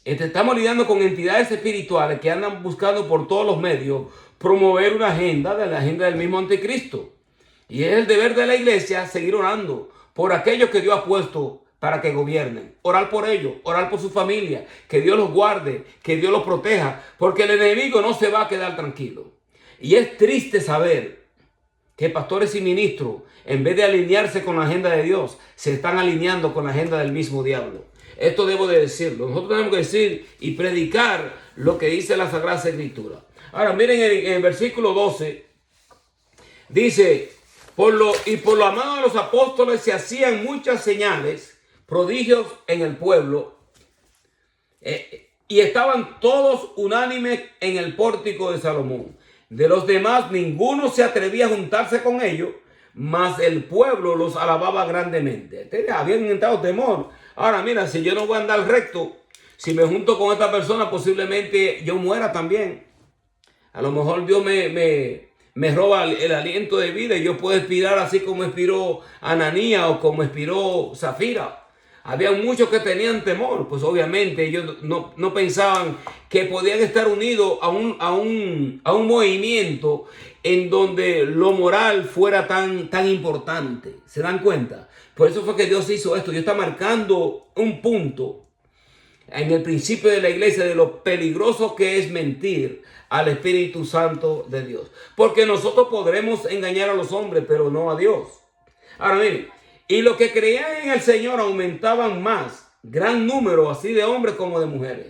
[SPEAKER 2] Estamos lidiando con entidades espirituales que andan buscando por todos los medios promover una agenda del mismo anticristo. Y es el deber de la iglesia seguir orando por aquellos que Dios ha puesto para que gobiernen. Orar por ellos, orar por su familia, que Dios los guarde, que Dios los proteja, porque el enemigo no se va a quedar tranquilo. Y es triste saber que pastores y ministros, en vez de alinearse con la agenda de Dios, se están alineando con la agenda del mismo diablo. Esto debo de decirlo. Nosotros tenemos que decir y predicar lo que dice la Sagrada Escritura. Ahora miren en el versículo 12, dice: por lo amado de los apóstoles se hacían muchas señales, prodigios en el pueblo, y estaban todos unánimes en el pórtico de Salomón. De los demás ninguno se atrevía a juntarse con ellos, mas el pueblo los alababa grandemente. Habían entrado temor. Ahora mira, si yo no voy a andar recto, si me junto con esta persona, posiblemente yo muera también. A lo mejor Dios me roba el aliento de vida y yo puedo expirar así como expiró Ananías o como expiró Zafira. Había muchos que tenían temor, pues obviamente ellos no pensaban que podían estar unidos a un movimiento en donde lo moral fuera tan importante. ¿Se dan cuenta? Por eso fue que Dios hizo esto. Dios está marcando un punto en el principio de la iglesia de lo peligroso que es mentir al Espíritu Santo de Dios. Porque nosotros podremos engañar a los hombres, pero no a Dios. Ahora miren, y los que creían en el Señor aumentaban más, gran número así de hombres como de mujeres.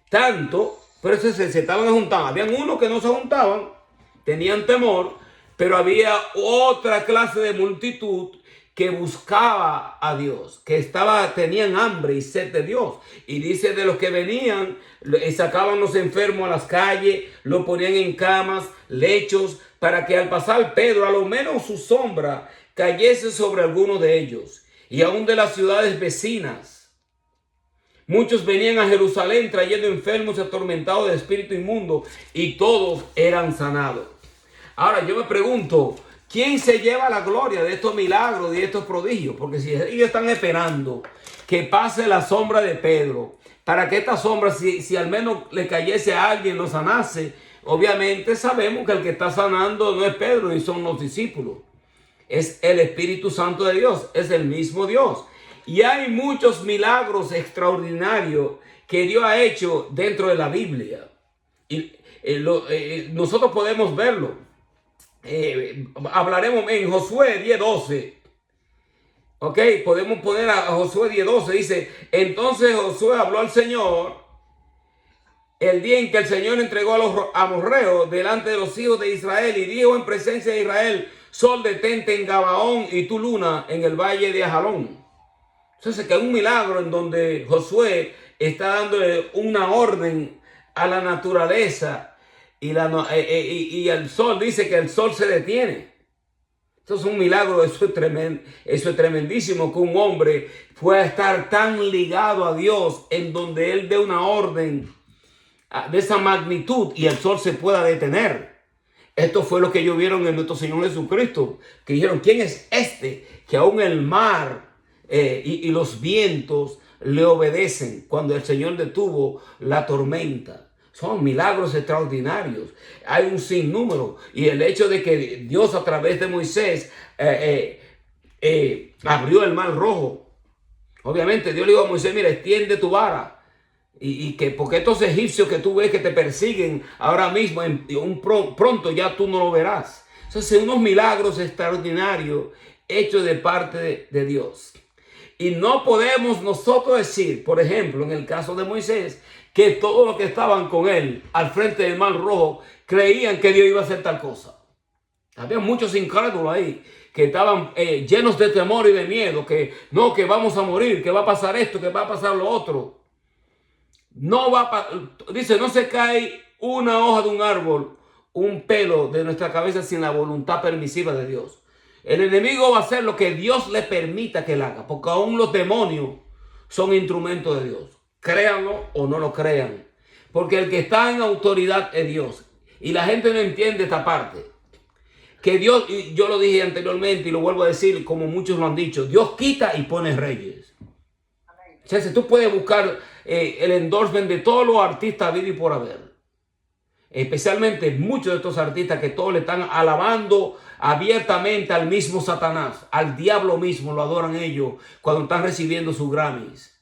[SPEAKER 2] Tanto, pero se estaban juntando. Habían unos que no se juntaban, tenían temor, pero había otra clase de multitud que buscaba a Dios, que tenían hambre y sed de Dios. Y dice de los que venían, sacaban los enfermos a las calles, los ponían en camas, lechos, para que al pasar Pedro, a lo menos su sombra cayese sobre alguno de ellos. Y aún de las ciudades vecinas, muchos venían a Jerusalén trayendo enfermos y atormentados de espíritu inmundo, y todos eran sanados. Ahora yo me pregunto, ¿quién se lleva la gloria de estos milagros, de estos prodigios? Porque si ellos están esperando que pase la sombra de Pedro, para que esta sombra, si al menos le cayese a alguien, lo sanase, obviamente sabemos que el que está sanando no es Pedro ni son los discípulos. Es el Espíritu Santo de Dios, es el mismo Dios. Y hay muchos milagros extraordinarios que Dios ha hecho dentro de la Biblia. Y nosotros podemos verlo. Hablaremos en Josué 10:12. Ok, podemos poner a Josué 10:12. Dice: entonces Josué habló al Señor el día en que el Señor entregó a los amorreos delante de los hijos de Israel, y dijo en presencia de Israel: Sol, detente en Gabaón y tu luna en el valle de Ajalón. Entonces, que es un milagro en donde Josué está dándole una orden a la naturaleza y el sol, dice que el sol se detiene. Esto es un milagro, eso es tremendísimo, que un hombre pueda estar tan ligado a Dios en donde él dé una orden de esa magnitud y el sol se pueda detener. Esto fue lo que ellos vieron en nuestro Señor Jesucristo, que dijeron, ¿quién es este que aún el mar y los vientos le obedecen cuando el Señor detuvo la tormenta? Son milagros extraordinarios. Hay un sinnúmero. Y el hecho de que Dios a través de Moisés abrió el mar rojo. Obviamente Dios le dijo a Moisés, mira, extiende tu vara. Porque estos egipcios que tú ves que te persiguen ahora mismo, pronto ya tú no lo verás. Entonces, unos milagros extraordinarios hechos de parte de Dios. Y no podemos nosotros decir, por ejemplo, en el caso de Moisés, que todos los que estaban con él al frente del mar rojo creían que Dios iba a hacer tal cosa. Había muchos incrédulos ahí que estaban llenos de temor y de miedo, que no, que vamos a morir, que va a pasar esto, que va a pasar lo otro. Dice, no se cae una hoja de un árbol, un pelo de nuestra cabeza sin la voluntad permisiva de Dios. El enemigo va a hacer lo que Dios le permita que él haga, porque aún los demonios son instrumentos de Dios. Créanlo o no lo crean, porque el que está en autoridad es Dios. Y la gente no entiende esta parte. Que Dios, y yo lo dije anteriormente y lo vuelvo a decir como muchos lo han dicho, Dios quita y pone reyes. O sea, si tú puedes buscar el endorsement de todos los artistas habido y por haber. Especialmente muchos de estos artistas que todos le están alabando abiertamente al mismo Satanás, al diablo mismo, lo adoran ellos cuando están recibiendo sus Grammys.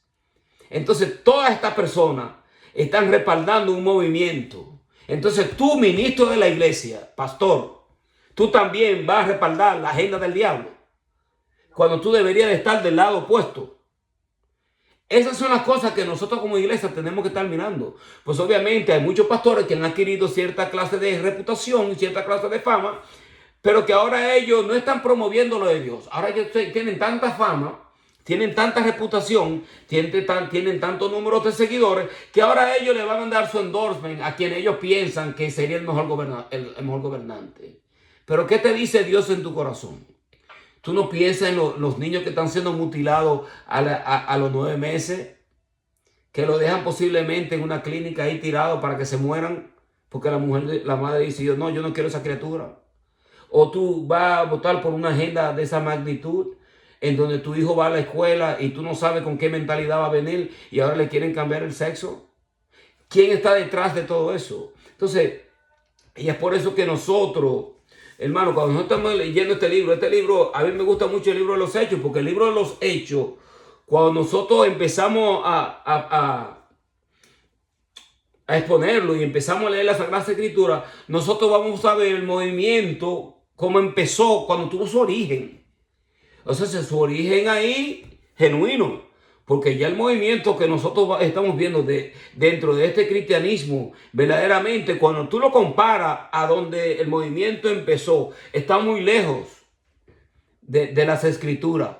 [SPEAKER 2] Entonces todas estas personas están respaldando un movimiento. Entonces tú, ministro de la iglesia, pastor, tú también vas a respaldar la agenda del diablo, cuando tú deberías de estar del lado opuesto. Esas son las cosas que nosotros como iglesia tenemos que estar mirando. Pues obviamente hay muchos pastores que han adquirido cierta clase de reputación, cierta clase de fama, pero que ahora ellos no están promoviendo lo de Dios. Ahora ellos tienen tanta fama, tienen tanta reputación, tienen tantos números de seguidores, que ahora ellos le van a dar su endorsement a quien ellos piensan que sería el mejor gobernante. Pero ¿qué te dice Dios en tu corazón? ¿Tú no piensas en los niños que están siendo mutilados a los 9 meses? Que lo dejan posiblemente en una clínica ahí tirado para que se mueran. Porque la madre dice, yo no quiero esa criatura. O tú vas a votar por una agenda de esa magnitud, en donde tu hijo va a la escuela y tú no sabes con qué mentalidad va a venir y ahora le quieren cambiar el sexo. ¿Quién está detrás de todo eso? Entonces, y es por eso que nosotros... Hermano, cuando nosotros estamos leyendo este libro, a mí me gusta mucho el libro de los Hechos, porque el libro de los Hechos, cuando nosotros empezamos a exponerlo y empezamos a leer la Sagrada Escritura, nosotros vamos a ver el movimiento, cómo empezó, cuando tuvo su origen. O sea, su origen ahí, genuino. Porque ya el movimiento que nosotros estamos viendo dentro de este cristianismo, verdaderamente, cuando tú lo comparas a donde el movimiento empezó, está muy lejos de las escrituras.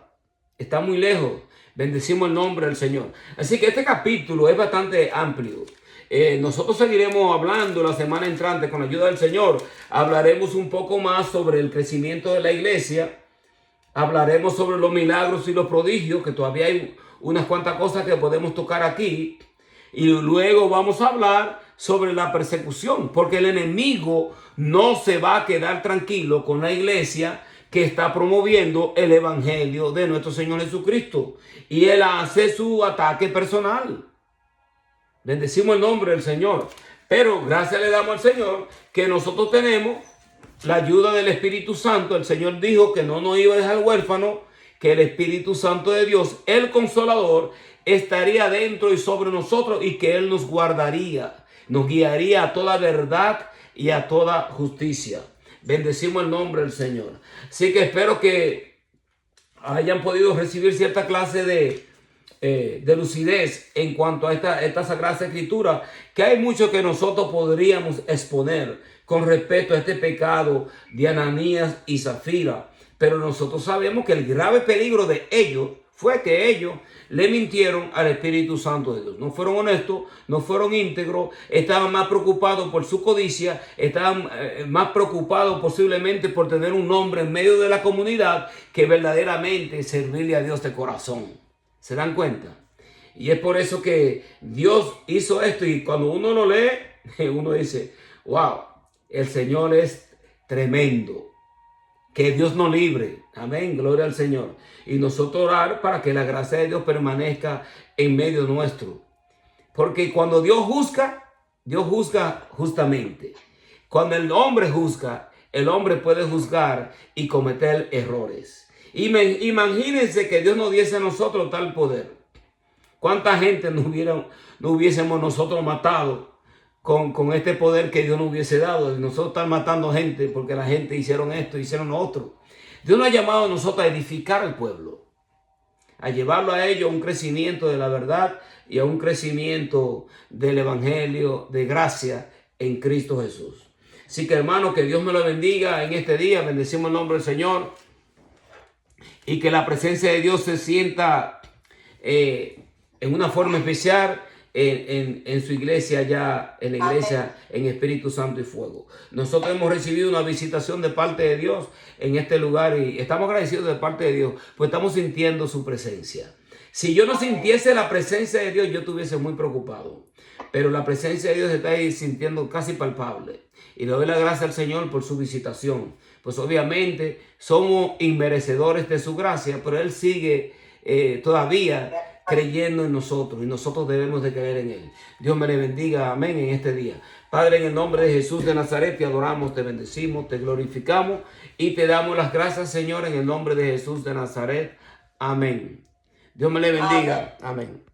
[SPEAKER 2] Está muy lejos. Bendecimos el nombre del Señor. Así que este capítulo es bastante amplio. Nosotros seguiremos hablando la semana entrante con la ayuda del Señor. Hablaremos un poco más sobre el crecimiento de la iglesia. Hablaremos sobre los milagros y los prodigios, que todavía hay unas cuantas cosas que podemos tocar aquí. Y luego vamos a hablar sobre la persecución, porque el enemigo no se va a quedar tranquilo con la iglesia que está promoviendo el evangelio de nuestro Señor Jesucristo. Y él hace su ataque personal. Bendecimos el nombre del Señor. Pero gracias le damos al Señor que nosotros tenemos la ayuda del Espíritu Santo. El Señor dijo que no nos iba a dejar huérfanos, que el Espíritu Santo de Dios, el Consolador, estaría dentro y sobre nosotros y que Él nos guardaría, nos guiaría a toda verdad y a toda justicia. Bendecimos el nombre del Señor. Así que espero que hayan podido recibir cierta clase de lucidez en cuanto a esta Sagrada Escritura, que hay mucho que nosotros podríamos exponer, con respecto a este pecado de Ananías y Zafira. Pero nosotros sabemos que el grave peligro de ellos fue que ellos le mintieron al Espíritu Santo de Dios. No fueron honestos, no fueron íntegros, estaban más preocupados por su codicia, estaban más preocupados posiblemente por tener un nombre en medio de la comunidad que verdaderamente servirle a Dios de corazón. ¿Se dan cuenta? Y es por eso que Dios hizo esto, y cuando uno lo lee, uno dice, wow, el Señor es tremendo. Que Dios nos libre. Amén. Gloria al Señor. Y nosotros orar para que la gracia de Dios permanezca en medio nuestro. Porque cuando Dios juzga justamente. Cuando el hombre juzga, el hombre puede juzgar y cometer errores. Imagínense que Dios nos diese a nosotros tal poder. ¿Cuánta gente no hubiésemos nosotros matado con este poder que Dios nos hubiese dado? Y nosotros estar matando gente porque la gente hicieron esto, hicieron lo otro. Dios nos ha llamado a nosotros a edificar al pueblo, a llevarlo a ellos a un crecimiento de la verdad y a un crecimiento del evangelio de gracia en Cristo Jesús. Así que, hermano, que Dios me lo bendiga en este día. Bendecimos el nombre del Señor y que la presencia de Dios se sienta en una forma especial en su iglesia, ya en la iglesia en Espíritu Santo y fuego. Nosotros hemos recibido una visitación de parte de Dios en este lugar y estamos agradecidos de parte de Dios, pues estamos sintiendo su presencia. Si yo no sintiese la presencia de Dios, yo estuviese muy preocupado, pero la presencia de Dios se está ahí sintiendo casi palpable, y le doy la gracia al Señor por su visitación. Pues obviamente somos inmerecedores de su gracia, pero Él sigue todavía creyendo en nosotros, y nosotros debemos de creer en Él. Dios me le bendiga, amén, en este día. Padre, en el nombre de Jesús de Nazaret, te adoramos, te bendecimos, te glorificamos y te damos las gracias, Señor, en el nombre de Jesús de Nazaret. Amén. Dios me le bendiga. Amén.